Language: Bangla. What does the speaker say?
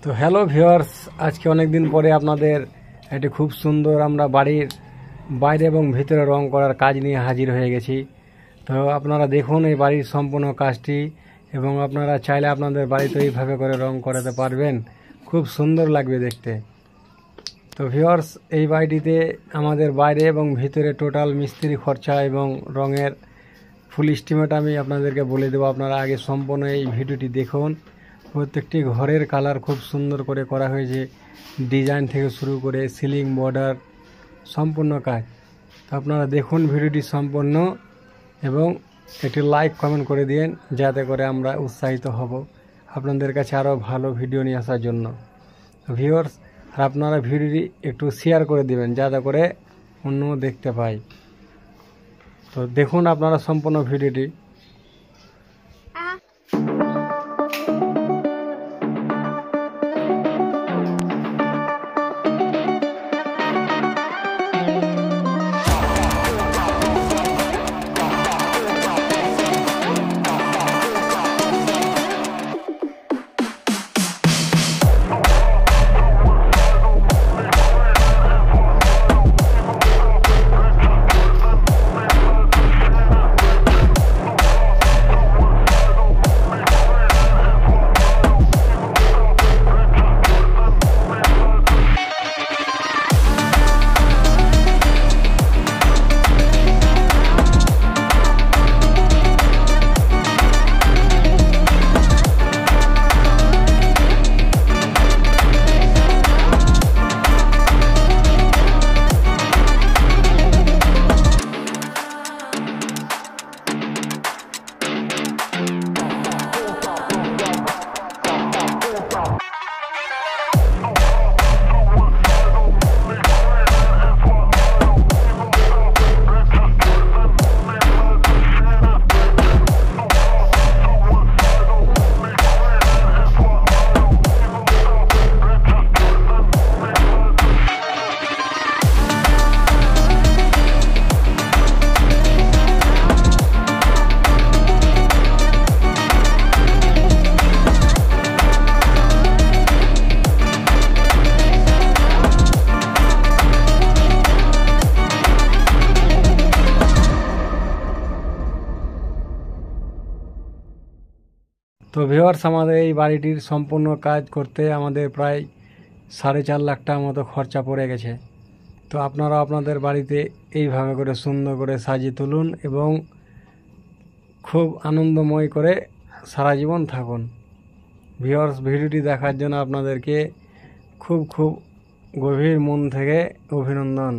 তো হ্যালো ভিউয়ার্স, আজকে অনেক দিন পরে আপনাদের একটি খুব সুন্দর আমরা বাড়ির বাইরে এবং ভিতরে রং করার কাজ নিয়ে হাজির হয়ে গেছি। তো আপনারা দেখুন এই বাড়ির সম্পূর্ণ কাজটি, এবং আপনারা চাইলে আপনাদের বাড়িতে এইভাবে করে রং করাতে পারবেন, খুব সুন্দর লাগবে দেখতে। তো ভিউয়ার্স, এই বাড়িটিতে আমাদের বাইরে এবং ভিতরে টোটাল মিস্ত্রি খরচা এবং রঙের ফুল এস্টিমেট আমি আপনাদেরকে বলে দেবো। আপনারা আগে সম্পূর্ণ এই ভিডিওটি দেখুন। প্রত্যেকটি ঘরের কালার খুব সুন্দর করে করা হয়েছে, ডিজাইন থেকে শুরু করে সিলিং বর্ডার সম্পূর্ণ কাজ। তো আপনারা দেখুন ভিডিওটি সম্পূর্ণ, এবং একটি লাইক কমেন্ট করে দিন, যাতে করে আমরা উৎসাহিত হব আপনাদের কাছে আরও ভালো ভিডিও নিয়ে আসার জন্য। ভিউয়ার্স, আর আপনারা ভিডিওটি একটু শেয়ার করে দিবেন, যাতে করে অন্য দেখতে পায়। তো দেখুন আপনারা সম্পূর্ণ ভিডিওটি। তো ভিউয়ার্স, আমাদের এই বাড়িটির সম্পূর্ণ কাজ করতে আমাদের প্রায় 4.5 লাখ টাকা মতো খরচা পড়ে গেছে। তো আপনারা আপনাদের বাড়িতে এইভাবে করে সুন্দর করে সাজিয়ে তুলুন, এবং খুব আনন্দময় করে সারা জীবন থাকুন। ভিউয়ার্স, ভিডিওটি দেখার জন্য আপনাদেরকে খুব গভীর মন থেকে অভিনন্দন।